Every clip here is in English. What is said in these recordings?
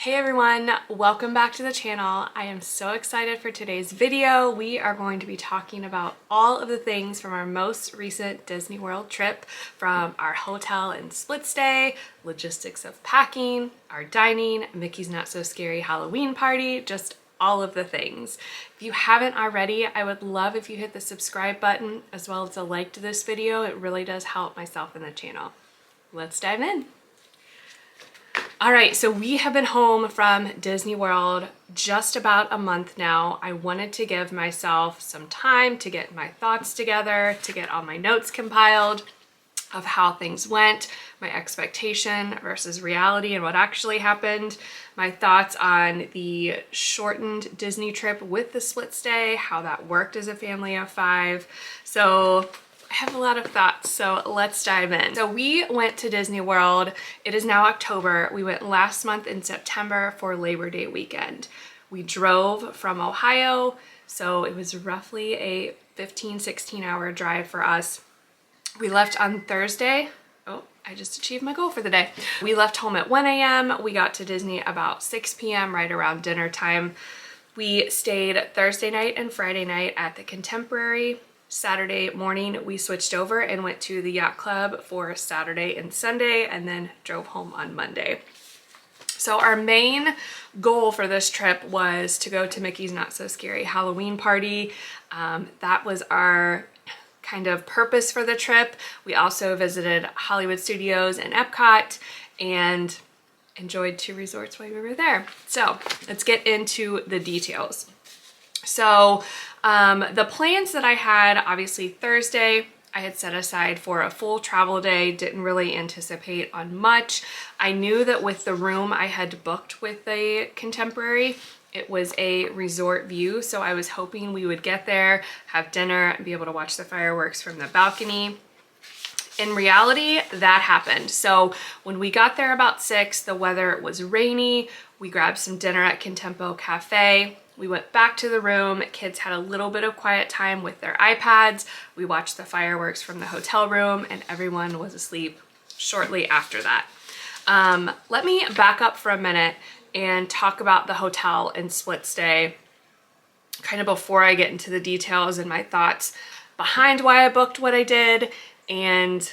Hey everyone, welcome back to the channel. I am so excited for today's video. We are going to be talking about all of the things from our most recent Disney World trip, from our hotel and split stay, logistics of packing, our dining, Mickey's Not So Scary Halloween party, just all of the things. If you haven't already, I would love if you hit the subscribe button as well as a like to this video. It really does help myself and the channel. Let's dive in. All right, so we have been home from Disney World just about a month now. I wanted to give myself some time to get my thoughts together, to get all my notes compiled of how things went, my expectation versus reality and what actually happened, my thoughts on the shortened Disney trip with the split stay, how that worked as a family of 5. So I have a lot of thoughts, so let's dive in. So we went to Disney World. It is now October. We went last month in September for Labor Day weekend. We drove from Ohio, so it was roughly a 15-16 hour drive for us. We left on Thursday. Oh, I just achieved my goal for the day. We left home at 1 a.m. We got to Disney about 6 p.m. right around dinner time. We stayed Thursday night and Friday night at the Contemporary. Saturday morning, we switched over and went to the Yacht Club for Saturday and Sunday, and then drove home on Monday. So our main goal for this trip was to go to Mickey's Not So Scary Halloween party. That was our kind of purpose for the trip. We also visited Hollywood Studios and Epcot and enjoyed 2 resorts while we were there. So let's get into the details. So the plans that I had, obviously Thursday, I had set aside for a full travel day, didn't really anticipate on much. I knew that with the room I had booked with the Contemporary, it was a resort view, so I was hoping we would get there, have dinner, and be able to watch the fireworks from the balcony. In reality, that happened. So when we got there about 6, the weather was rainy. We grabbed some dinner at Contempo Cafe. We went back to the room. Kids had a little bit of quiet time with their iPads. We watched the fireworks from the hotel room, and everyone was asleep shortly after that. Let me back up for a minute and talk about the hotel and split stay kind of before I get into the details and my thoughts behind why I booked what I did. And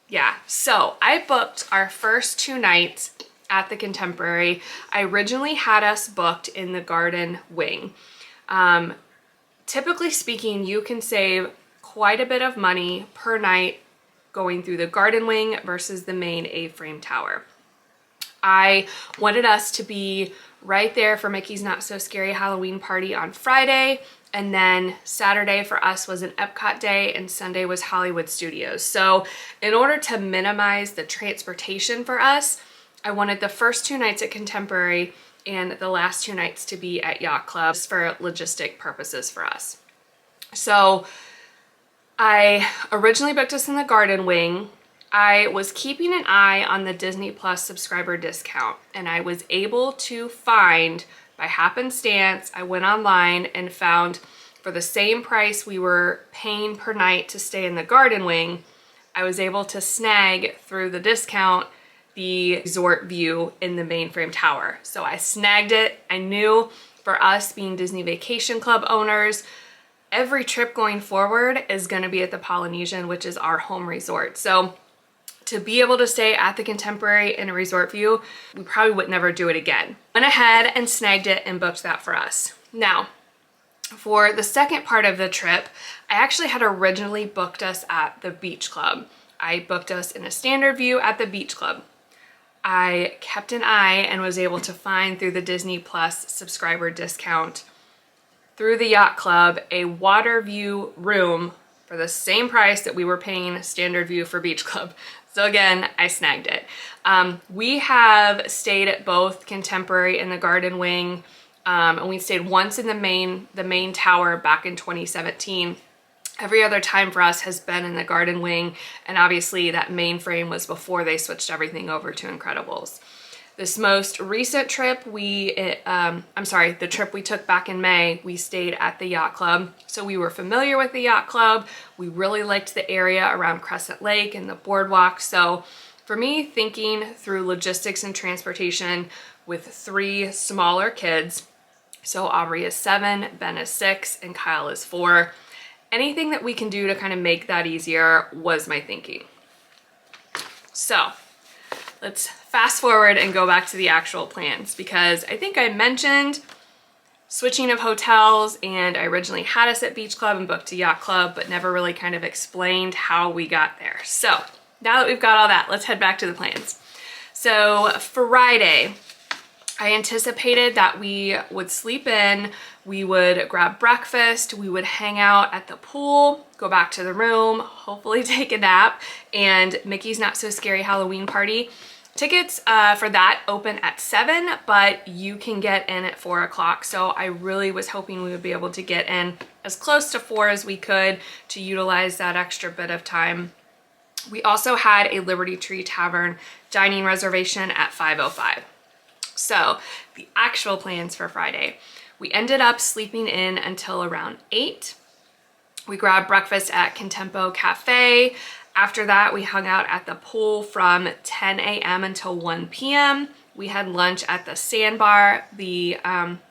yeah, so I booked our first 2 nights at the Contemporary. I originally had us booked in the garden wing. Typically speaking, you can save quite a bit of money per night going through the garden wing versus the main A-frame tower. I wanted us to be right there for Mickey's Not So Scary Halloween party on Friday, and then Saturday for us was an Epcot day, and Sunday was Hollywood Studios. So in order to minimize the transportation for us, I wanted the first 2 nights at Contemporary and the last 2 nights to be at Yacht Club for logistic purposes for us. So I originally booked us in the garden wing. I was keeping an eye on the Disney Plus subscriber discount, and I was able to find, by happenstance, I went online and found for the same price we were paying per night to stay in the garden wing, I was able to snag through the discount the resort view in the mainframe tower. So I snagged it. I knew for us being Disney Vacation Club owners, every trip going forward is going to be at the Polynesian, which is our home resort. So to be able to stay at the Contemporary in a resort view, we probably would never do it again. Went ahead and snagged it and booked that for us. Now, for the second part of the trip, I actually had originally booked us at the Beach Club. I booked us in a standard view at the Beach Club. I kept an eye and was able to find through the Disney Plus subscriber discount through the Yacht Club a water view room for the same price that we were paying standard view for Beach Club. So again, I snagged it. We have stayed at both Contemporary and the garden wing, and we stayed once in the main tower back in 2017. Every other time for us has been in the garden wing, and obviously that mainframe was before they switched everything over to Incredibles. This most recent trip, the trip we took back in May, we stayed at the Yacht Club. So we were familiar with the Yacht Club. We really liked the area around Crescent Lake and the boardwalk. So For me, thinking through logistics and transportation with 3 smaller kids, so Aubrey is 7, Ben is 6, and Kyle is 4, anything that we can do to kind of make that easier was my thinking. So let's fast forward and go back to the actual plans, because I think I mentioned switching of hotels, and I originally had us at Beach Club and booked to Yacht Club, but never really kind of explained how we got there. So now that we've got all that, let's head back to the plans. So Friday, I anticipated that we would sleep in, we would grab breakfast, we would hang out at the pool, go back to the room, hopefully take a nap, and Mickey's Not So Scary Halloween Party. Tickets for that open at 7, but you can get in at 4 o'clock. So I really was hoping we would be able to get in as close to 4 as we could to utilize that extra bit of time. We also had a Liberty Tree Tavern dining reservation at 5:05. So the actual plans for Friday, we ended up sleeping in until around 8. We grabbed breakfast at Contempo Cafe. After that, we hung out at the pool from 10 a.m. until 1 p.m. We had lunch at the Sandbar,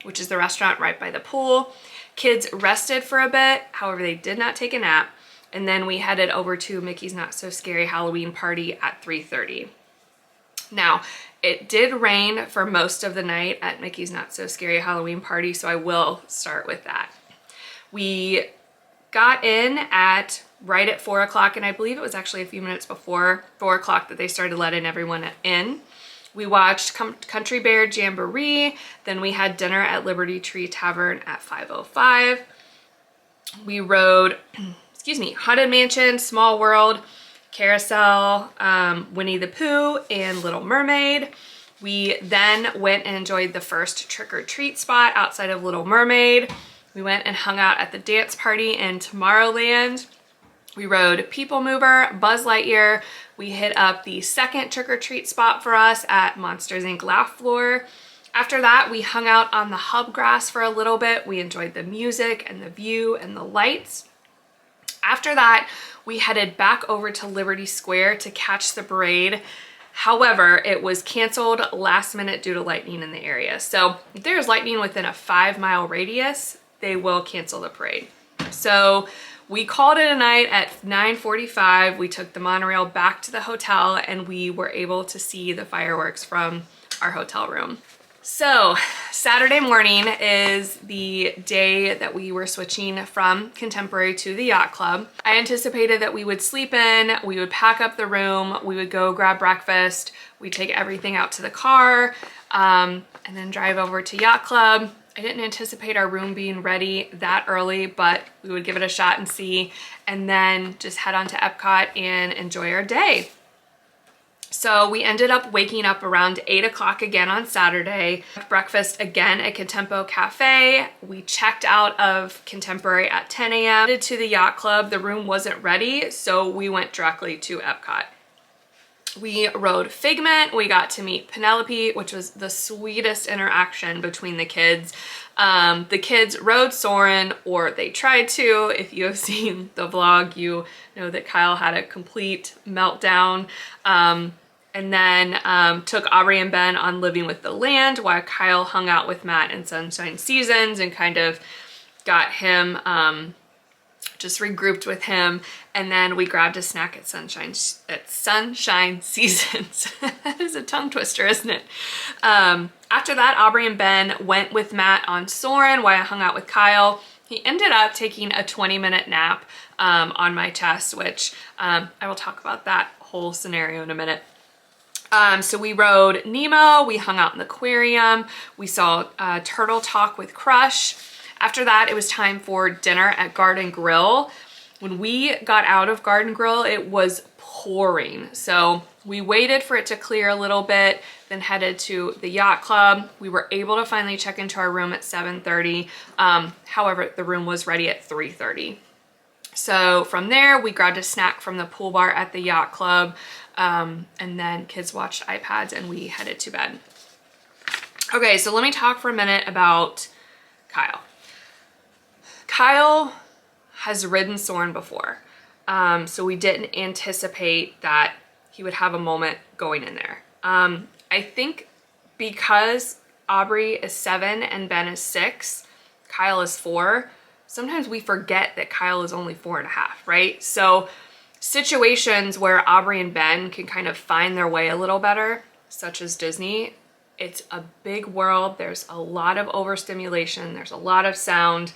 which is the restaurant right by the pool. Kids rested for a bit, however, they did not take a nap. And then we headed over to Mickey's Not So Scary Halloween Party at 3:30. Now, it did rain for most of the night at Mickey's Not So Scary Halloween Party, so I will start with that. We got in right at 4 o'clock, and I believe it was actually a few minutes before 4 o'clock that they started letting everyone in. We watched Country Bear Jamboree, then we had dinner at Liberty Tree Tavern at 5:05. We rode, Haunted Mansion, Small World, Carousel, Winnie the Pooh, and Little Mermaid. We then went and enjoyed the first trick-or-treat spot outside of Little Mermaid. We went and hung out at the dance party in Tomorrowland. We rode People Mover, Buzz Lightyear. We hit up the second trick-or-treat spot for us at Monsters Inc. Laugh Floor. After that, we hung out on the hub grass for a little bit. We enjoyed the music and the view and the lights. After that, we headed back over to Liberty Square to catch the parade. However, it was canceled last minute due to lightning in the area. So if there's lightning within a 5-mile radius, they will cancel the parade. So we called it a night at 9:45. We took the monorail back to the hotel, and we were able to see the fireworks from our hotel room. So Saturday morning is the day that we were switching from Contemporary to the Yacht Club. I anticipated that we would sleep in, we would pack up the room, we would go grab breakfast, we'd take everything out to the car, and then drive over to Yacht Club. I didn't anticipate our room being ready that early, but we would give it a shot and see, and then just head on to Epcot and enjoy our day. So we ended up waking up around 8 o'clock again on Saturday, breakfast again at Contempo Cafe. We checked out of Contemporary at 10 a.m. Headed to the Yacht Club. The room wasn't ready, so we went directly to Epcot. We rode Figment. We got to meet Penelope, which was the sweetest interaction between the kids. The kids rode Soarin', or they tried to. If you have seen the vlog, you know that Kyle had a complete meltdown. And then took Aubrey and Ben on Living with the Land, while Kyle hung out with Matt in Sunshine Seasons and kind of got him just regrouped with him. And then we grabbed a snack at Sunshine Seasons. That is a tongue twister, isn't it? After that, Aubrey and Ben went with Matt on Soarin' while I hung out with Kyle. He ended up taking a 20-minute nap on my chest, which I will talk about that whole scenario in a minute. So we rode Nemo, we hung out in the aquarium, we saw Turtle Talk with Crush. After that, it was time for dinner at Garden Grill. When we got out of Garden Grill, it was pouring. So we waited for it to clear a little bit, then headed to the Yacht Club. We were able to finally check into our room at 7:30. However, the room was ready at 3:30. So from there, we grabbed a snack from the pool bar at the Yacht Club, and then kids watched iPads and we headed to bed. Okay, so let me talk for a minute about Kyle. Kyle has ridden Soarin' before, so we didn't anticipate that he would have a moment going in there. I think because Aubrey is 7 and Ben is 6, Kyle is 4, sometimes we forget that Kyle is only 4.5, right? So situations where Aubrey and Ben can kind of find their way a little better, such as Disney, it's a big world. There's a lot of overstimulation. There's a lot of sound.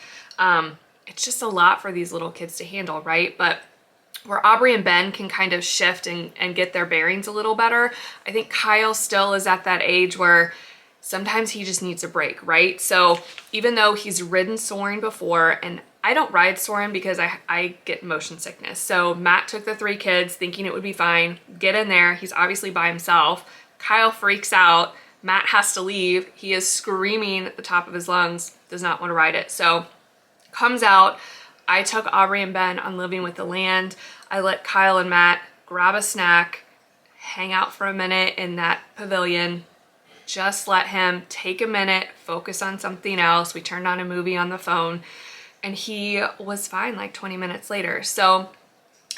It's just a lot for these little kids to handle, right? But where Aubrey and Ben can kind of shift and get their bearings a little better, I think Kyle still is at that age where sometimes he just needs a break, right? So even though he's ridden Soaring before, and I don't ride Soaring because I get motion sickness. So Matt took the 3 kids thinking it would be fine. Get in there. He's obviously by himself. Kyle freaks out. Matt has to leave. He is screaming at the top of his lungs, does not want to ride it. So comes out. I took Aubrey and Ben on Living with the Land. I let Kyle and Matt grab a snack, hang out for a minute in that pavilion, just let him take a minute, focus on something else. We turned on a movie on the phone and he was fine like 20 minutes later. So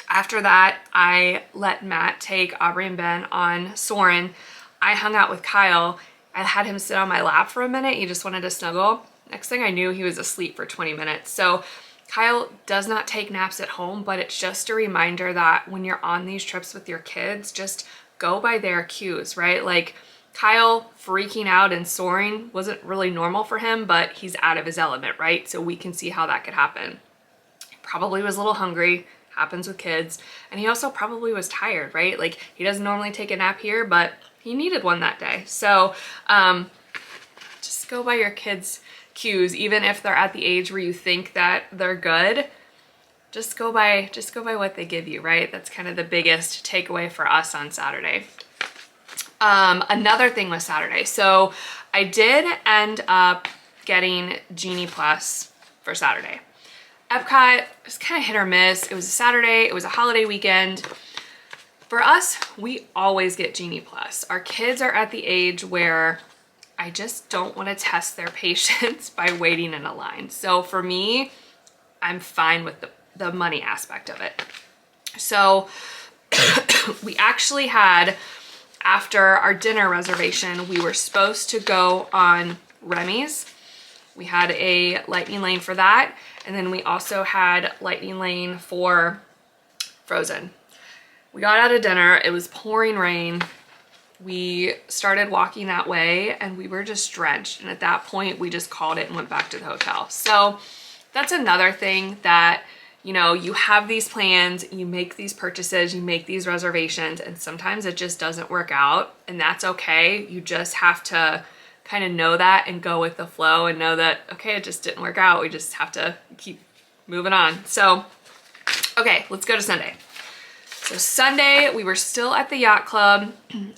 after that, I let Matt take Aubrey and Ben on Soarin'. I hung out with Kyle. I had him sit on my lap for a minute. He just wanted to snuggle. Next thing I knew, he was asleep for 20 minutes. So Kyle does not take naps at home, but it's just a reminder that when you're on these trips with your kids, just go by their cues, right? Like Kyle freaking out and Soaring wasn't really normal for him, but he's out of his element, right? So we can see how that could happen. He probably was a little hungry, happens with kids. And he also probably was tired, right? Like he doesn't normally take a nap here, but he needed one that day. So just go by your kids' cues, even if they're at the age where you think that they're good. Just go by what they give you, right? That's kind of the biggest takeaway for us on Saturday. Another thing was Saturday. So I did end up getting Genie Plus for Saturday. Epcot was kind of hit or miss. It was a Saturday, it was a holiday weekend. For us, we always get Genie Plus. Our kids are at the age where I just don't want to test their patience by waiting in a line. So for me, I'm fine with the money aspect of it. So we actually had, after our dinner reservation, we were supposed to go on Remy's. We had a Lightning Lane for that. And then we also had Lightning Lane for Frozen. We got out of dinner, it was pouring rain. We started walking that way and we were just drenched. And at that point, we just called it and went back to the hotel. So that's another thing that, you know, you have these plans, you make these purchases, you make these reservations, and sometimes it just doesn't work out, and that's okay. You just have to kind of know that and go with the flow and know that, okay, it just didn't work out. We just have to keep moving on. So, okay, let's go to Sunday. So Sunday, we were still at the Yacht Club.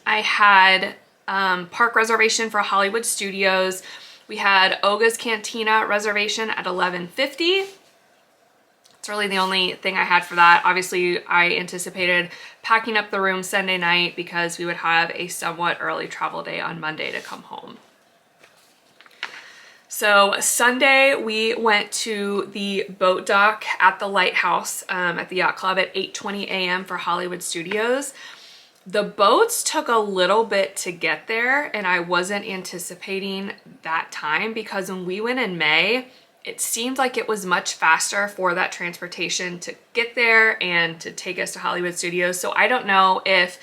I had park reservation for Hollywood Studios. We had Oga's Cantina reservation at $11.50. It's really the only thing I had for that. Obviously, I anticipated packing up the room Sunday night because we would have a somewhat early travel day on Monday to come home. So Sunday, we went to the boat dock at the Lighthouse at the Yacht Club at 8:20 a.m. for Hollywood Studios. The boats took a little bit to get there, and I wasn't anticipating that time because when we went in May, it seemed like it was much faster for that transportation to get there and to take us to Hollywood Studios. So I don't know if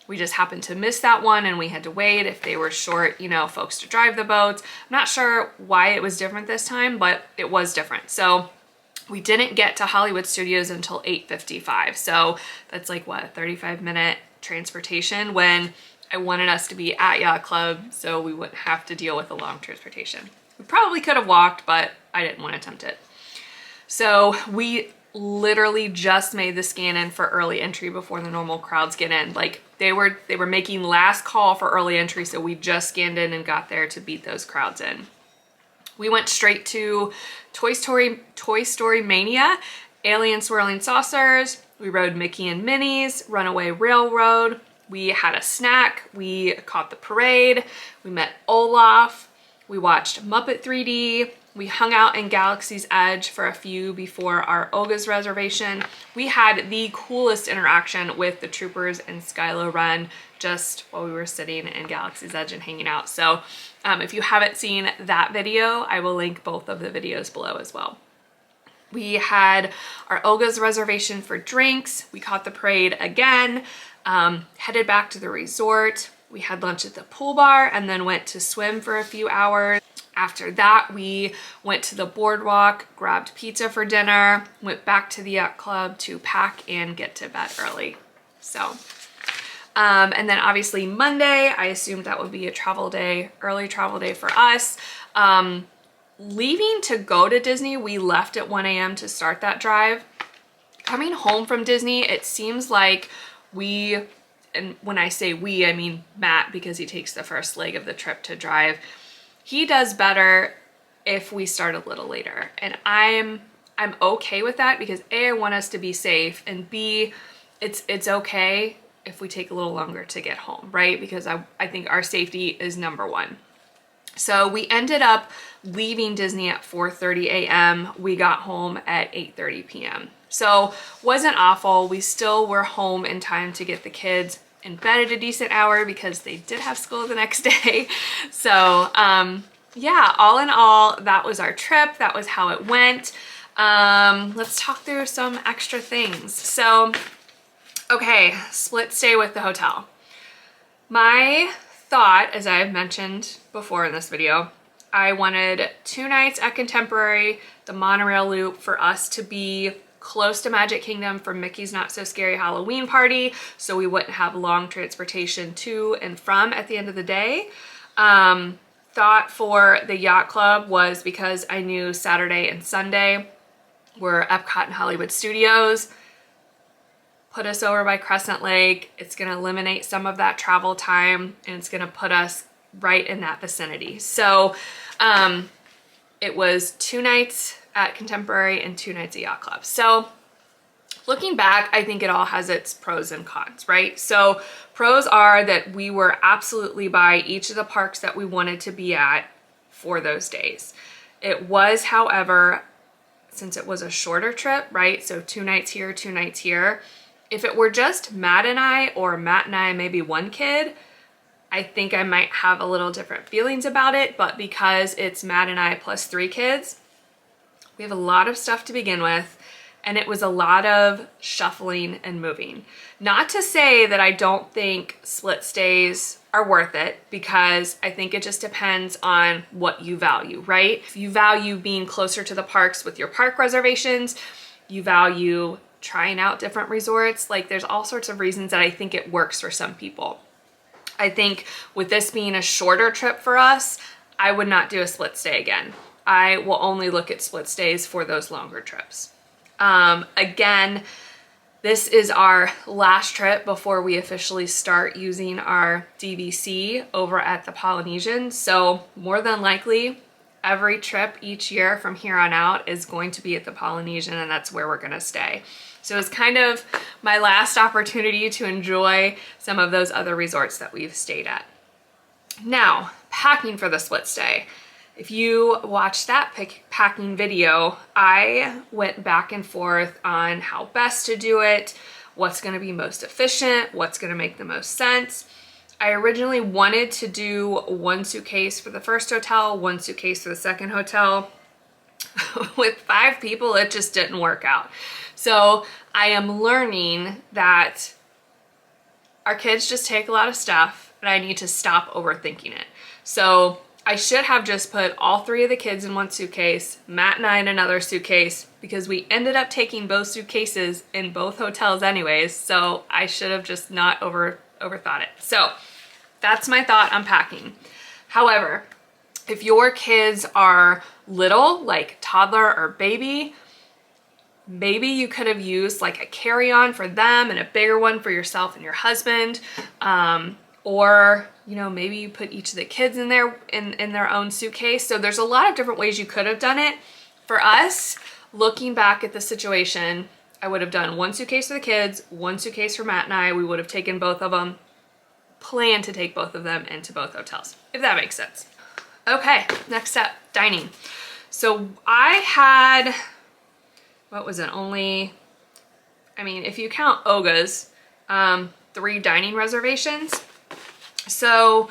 we just happened to miss that one and we had to wait, if they were short, you know, folks to drive the boats. I'm not sure why it was different this time, but it was different. So we didn't get to Hollywood Studios until 8:55. So that's like, what, a 35-minute transportation when I wanted us to be at Yacht Club so we wouldn't have to deal with a long transportation. We probably could have walked, but I didn't want to attempt it. So we literally just made the scan in for early entry before the normal crowds get in. Like they were making last call for early entry, so we just scanned in and got there to beat those crowds in. We went straight to Toy Story Mania, Alien Swirling Saucers. We rode Mickey and Minnie's, Runaway Railroad. We had a snack. We caught the parade. We met Olaf. We watched Muppet 3D. We hung out in Galaxy's Edge for a few before our Olga's reservation. We had the coolest interaction with the troopers and Skylo Ren just while we were sitting in Galaxy's Edge and hanging out. So if you haven't seen that video, I will link both of the videos below as well. We had our Olga's reservation for drinks. We caught the parade again, headed back to the resort. We had lunch at the pool bar and then went to swim for a few hours. After that, we went to the boardwalk, grabbed pizza for dinner, went back to the yacht club to pack and get to bed early. So, and then obviously Monday, I assumed that would be a travel day, early travel day for us. Leaving to go to Disney, we left at 1 a.m. to start that drive. Coming home from Disney, it seems like we, and when I say we, I mean Matt, because he takes the first leg of the trip to drive. He does better if we start a little later. And I'm okay with that because A, I want us to be safe, and B, it's okay if we take a little longer to get home, right? Because I think our safety is number one. So we ended up leaving Disney at 4:30 a.m. We got home at 8:30 p.m. So wasn't awful. We still were home in time to get the kids in bed at a decent hour because they did have school the next day. So yeah, all in all, that was our trip. That was how it went. Let's talk through some extra things. So, okay, split stay with the hotel. My thought, as I've mentioned before in this video, I wanted 2 nights at Contemporary, the monorail loop, for us to be close to Magic Kingdom for Mickey's Not So Scary Halloween Party, so we wouldn't have long transportation to and from at the end of the day. Thought for the yacht club was because I knew Saturday and Sunday were Epcot and Hollywood Studios. Put us over by Crescent Lake. It's gonna eliminate some of that travel time and it's gonna put us right in that vicinity. So it was 2 nights at Contemporary and 2 nights at Yacht Club. So looking back, I think it all has its pros and cons, right? So pros are that we were absolutely by each of the parks that we wanted to be at for those days. It was, however, since it was a shorter trip, right? So 2 nights here, 2 nights here. If it were just Matt and I, or Matt and I, maybe one kid, I think I might have a little different feelings about it. But because it's Matt and I plus 3 kids, we have a lot of stuff to begin with, and it was a lot of shuffling and moving. Not to say that I don't think split stays are worth it, because I think it just depends on what you value, right? If you value being closer to the parks with your park reservations, you value trying out different resorts, like there's all sorts of reasons that I think it works for some people. I think with this being a shorter trip for us, I would not do a split stay again. I will only look at split stays for those longer trips. Again, this is our last trip before we officially start using our DVC over at the Polynesian. So more than likely, every trip each year from here on out is going to be at the Polynesian, and that's where we're gonna stay. So it's kind of my last opportunity to enjoy some of those other resorts that we've stayed at. Now, packing for the split stay. If you watched that packing video, I went back and forth on how best to do it, what's gonna be most efficient, what's gonna make the most sense. I originally wanted to do 1 suitcase for the first hotel, 1 suitcase for the second hotel. With 5 people, it just didn't work out. So I am learning that our kids just take a lot of stuff and I need to stop overthinking it. So I should have just put all 3 of the kids in 1 suitcase, Matt and I in another suitcase, because we ended up taking both suitcases in both hotels anyways, so I should have just not overthought it. So that's my thought on packing. However, if your kids are little, like toddler or baby, maybe you could have used like a carry-on for them and a bigger one for yourself and your husband. Or, you know, maybe you put each of the kids in there in their own suitcase. So there's a lot of different ways you could have done it. For us, looking back at the situation, I would have done 1 suitcase for the kids, 1 suitcase for Matt and I. We would have taken both of them, planned to take both of them into both hotels, if that makes sense. Okay, next up, dining. So I had, what was it, only, I mean, if you count Oga's, 3 dining reservations. So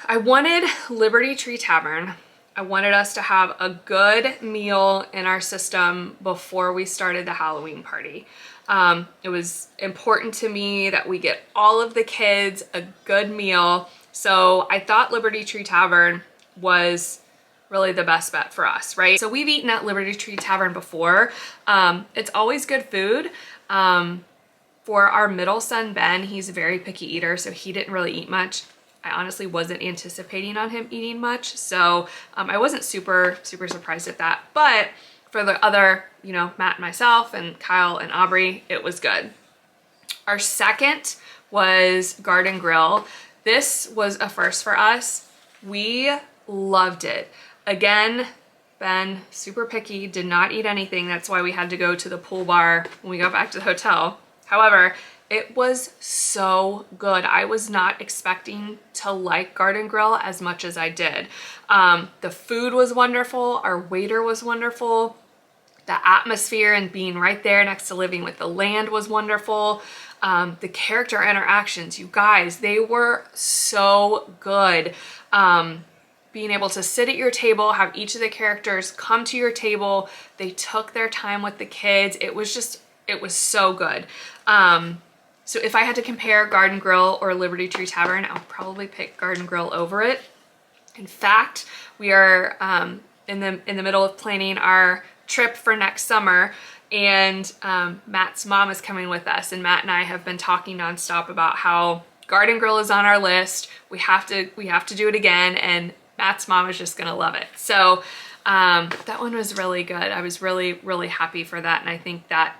I wanted Liberty Tree Tavern. I wanted us to have a good meal in our system before we started the Halloween party. It was important to me that we get all of the kids a good meal. So I thought Liberty Tree Tavern was really the best bet for us, right? So we've eaten at Liberty Tree Tavern before. It's always good food. For our middle son, Ben, he's a very picky eater, so he didn't really eat much. I honestly wasn't anticipating on him eating much, so I wasn't super surprised at that. But for the other, you know, Matt and myself and Kyle and Aubrey, it was good. Our second was Garden Grill. This was a first for us. We loved it. Again, Ben, super picky, did not eat anything. That's why we had to go to the pool bar when we got back to the hotel. However, it was so good. I was not expecting to like Garden Grill as much as I did. The food was wonderful. Our waiter was wonderful. The atmosphere and being right there next to Living with the Land was wonderful. The character interactions, you guys, they were so good. Being able to sit at your table, have each of the characters come to your table. They took their time with the kids. It was so good. So if I had to compare Garden Grill or Liberty Tree Tavern, I'll probably pick Garden Grill over it. In fact, we are in the middle of planning our trip for next summer, and Matt's mom is coming with us, and Matt and I have been talking nonstop about how Garden Grill is on our list. We have to do it again, and Matt's mom is just gonna love it. So that one was really good. I was really happy for that, and I think that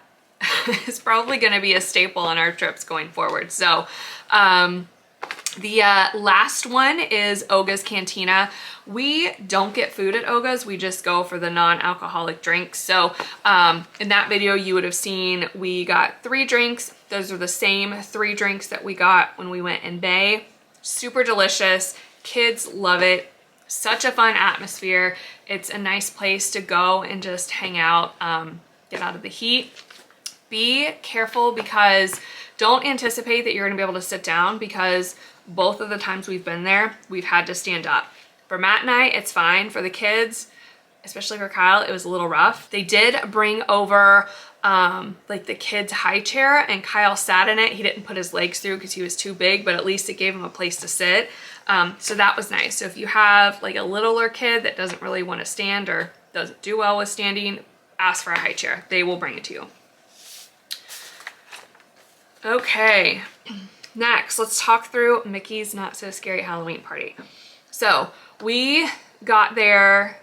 is probably going to be a staple on our trips going forward. So the last one is Oga's Cantina. We don't get food at Oga's, we just go for the non-alcoholic drinks. So in that video you would have seen we got 3 drinks. Those are the same 3 drinks that we got when we went in May. Super delicious. Kids love it. Such a fun atmosphere. It's a nice place to go and just hang out, get out of the heat. Be careful, because don't anticipate that you're gonna be able to sit down, because both of the times we've been there, we've had to stand up. For Matt and I, it's fine. For the kids, especially for Kyle, it was a little rough. They did bring over like the kids' high chair, and Kyle sat in it. He didn't put his legs through because he was too big, but at least it gave him a place to sit. So that was nice. So if you have like a littler kid that doesn't really want to stand or doesn't do well with standing, ask for a high chair. They will bring it to you. Okay, next let's talk through Mickey's Not So Scary Halloween Party. So we got there,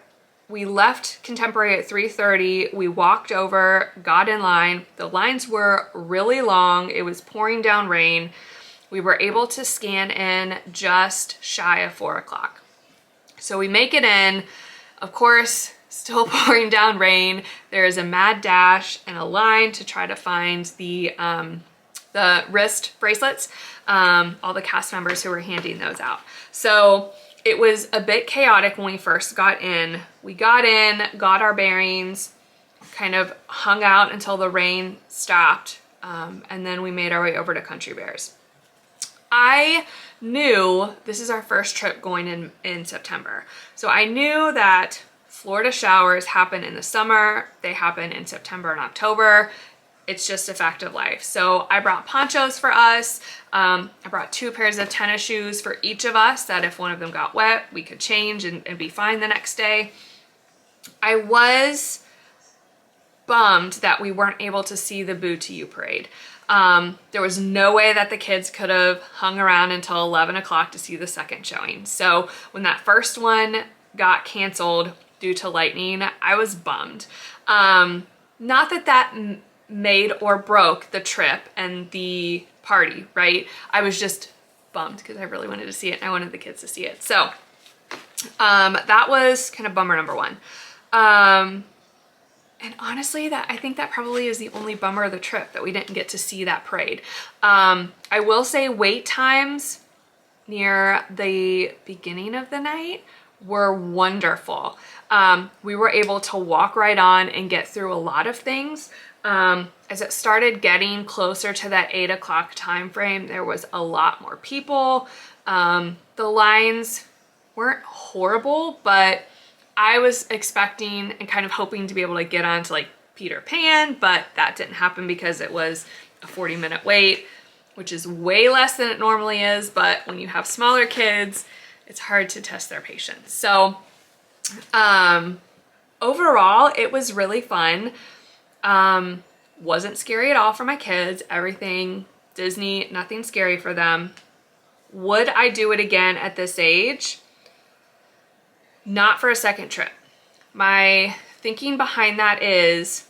we left Contemporary at 3:30, we walked over, got in line. The lines were really long, it was pouring down rain. We were able to scan in just shy of 4 o'clock. So we make it in, of course, still pouring down rain. There is a mad dash and a line to try to find the wrist bracelets, all the cast members who were handing those out. So it was a bit chaotic when we first got in. We got in, got our bearings, kind of hung out until the rain stopped, and then we made our way over to Country Bears. I knew this is our first trip going in September. So I knew that Florida showers happen in the summer, they happen in September and October. It's just a fact of life. So I brought ponchos for us. I brought 2 pairs of tennis shoes for each of us, that if one of them got wet, we could change and be fine the next day. I was bummed that we weren't able to see the Boo to You parade. There was no way that the kids could have hung around until 11 o'clock to see the second showing. So when that first one got canceled due to lightning, I was bummed. Not that that made or broke the trip and the party, right? I was just bummed because I really wanted to see it and I wanted the kids to see it. So that was kind of bummer number 1. And honestly, I think that probably is the only bummer of the trip, that we didn't get to see that parade. I will say wait times near the beginning of the night were wonderful. We were able to walk right on and get through a lot of things. As it started getting closer to that 8 o'clock time frame, there was a lot more people. The lines weren't horrible, but I was expecting and kind of hoping to be able to get on to like Peter Pan, but that didn't happen because it was a 40-minute wait, which is way less than it normally is. But when you have smaller kids, it's hard to test their patience. So overall, it was really fun. Wasn't scary at all for my kids. Everything Disney, nothing scary for them. Would I do it again at this age? Not for a second trip. My thinking behind that is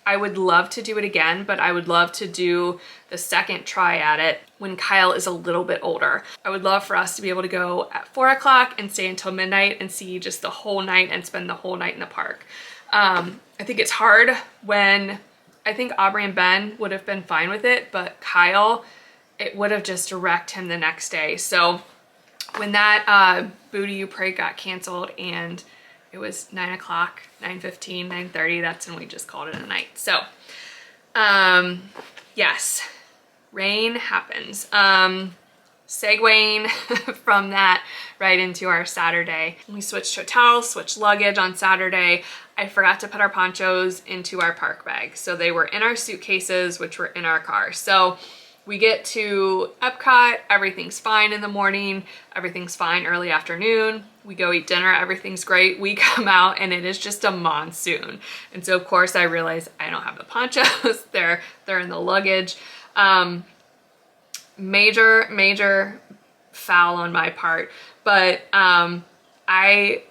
I would love to do it again, but I would love to do the second try at it when Kyle is a little bit older. I would love for us to be able to go at 4 o'clock and stay until midnight and see just the whole night and spend the whole night in the park. I think it's hard when I think Aubrey and Ben would have been fine with it, but Kyle, it would have just wrecked him the next day. So when that Booty You Pray got canceled and it was 9 o'clock, 9:15, 9:30, that's when we just called it a night. So yes, rain happens. Segueing from that right into our Saturday. We switched hotels, switched luggage on Saturday. I forgot to put our ponchos into our park bag. So they were in our suitcases, which were in our car. So we get to Epcot, everything's fine in the morning, everything's fine early afternoon. We go eat dinner, everything's great. We come out and it is just a monsoon. And so of course I realize I don't have the ponchos, they're in the luggage. Major foul on my part, but I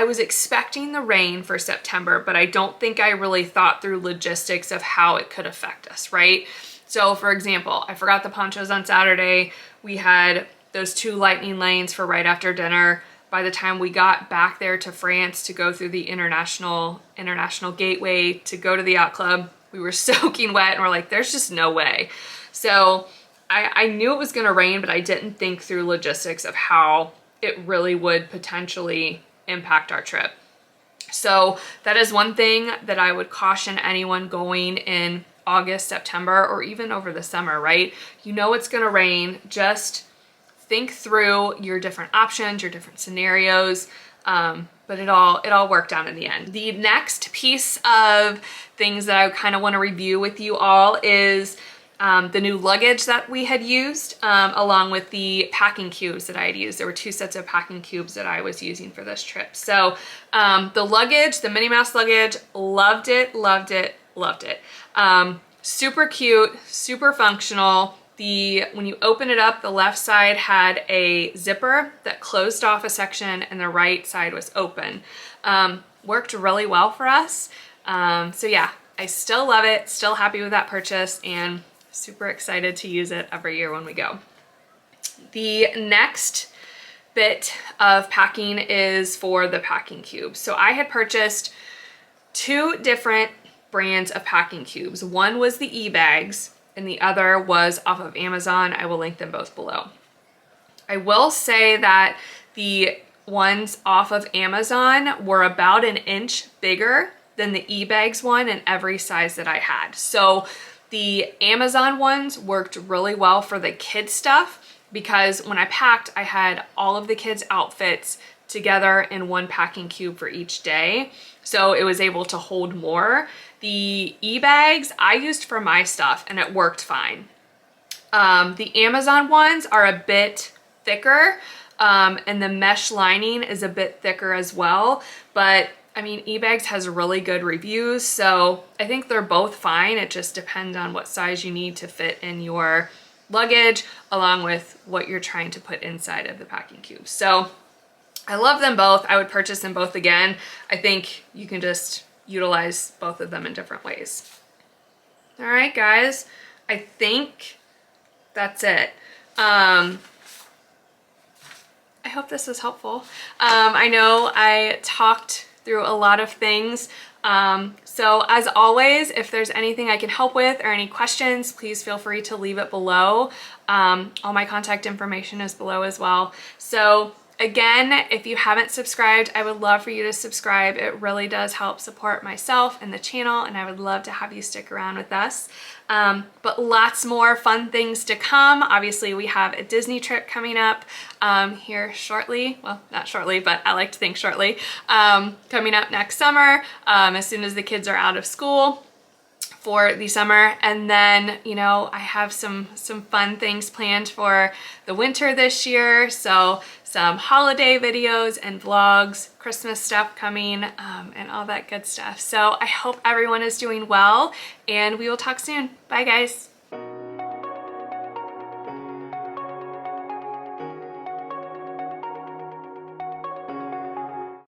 was expecting the rain for September, but I don't think I really thought through logistics of how it could affect us, right? So for example, I forgot the ponchos on Saturday. We had those 2 lightning lanes for right after dinner. By the time we got back there to France to go through the international gateway to go to the yacht club, we were soaking wet and we're like, there's just no way. So I knew it was gonna rain, but I didn't think through logistics of how it really would potentially impact our trip. So that is one thing that I would caution anyone going in August, September, or even over the summer, right? You know it's gonna rain, just think through your different options, your different scenarios, but it all worked out in the end. The next piece of things that I kind of want to review with you all is the new luggage that we had used, along with the packing cubes that I had used. There were 2 sets of packing cubes that I was using for this trip. So the luggage, the Minnie Mouse luggage, loved it. Super cute, super functional. When you open it up, the left side had a zipper that closed off a section and the right side was open. Worked really well for us. So yeah, I still love it, still happy with that purchase, and super excited to use it every year when we go. The next bit of packing is for the packing cubes. So I had purchased 2 different brands of packing cubes. One was the e-bags and the other was off of Amazon. I will link them both below. I will say that the ones off of Amazon were about an inch bigger than the e-bags one in every size that I had. So the Amazon ones worked really well for the kids stuff because when I packed, I had all of the kids' outfits together in one packing cube for each day. So it was able to hold more. The e-bags I used for my stuff and it worked fine. The Amazon ones are a bit thicker, and the mesh lining is a bit thicker as well. But I mean, e-bags has really good reviews, so I think they're both fine. It just depends on what size you need to fit in your luggage, along with what you're trying to put inside of the packing cube. So I love them both. I would purchase them both again. I think you can just utilize both of them in different ways. All right, guys, I think that's it. I hope this was helpful. I know I talked through a lot of things. So as always, if there's anything I can help with or any questions, please feel free to leave it below. All my contact information is below as well. So again, if you haven't subscribed, I would love for you to subscribe. It really does help support myself and the channel, and I would love to have you stick around with us. But lots more fun things to come. Obviously, we have a Disney trip coming up here shortly. Well, not shortly, but I like to think shortly. Coming up next summer, as soon as the kids are out of school for the summer. And then, you know, I have some fun things planned for the winter this year. So some holiday videos and vlogs, Christmas stuff coming, and all that good stuff. So I hope everyone is doing well, and we will talk soon. Bye guys.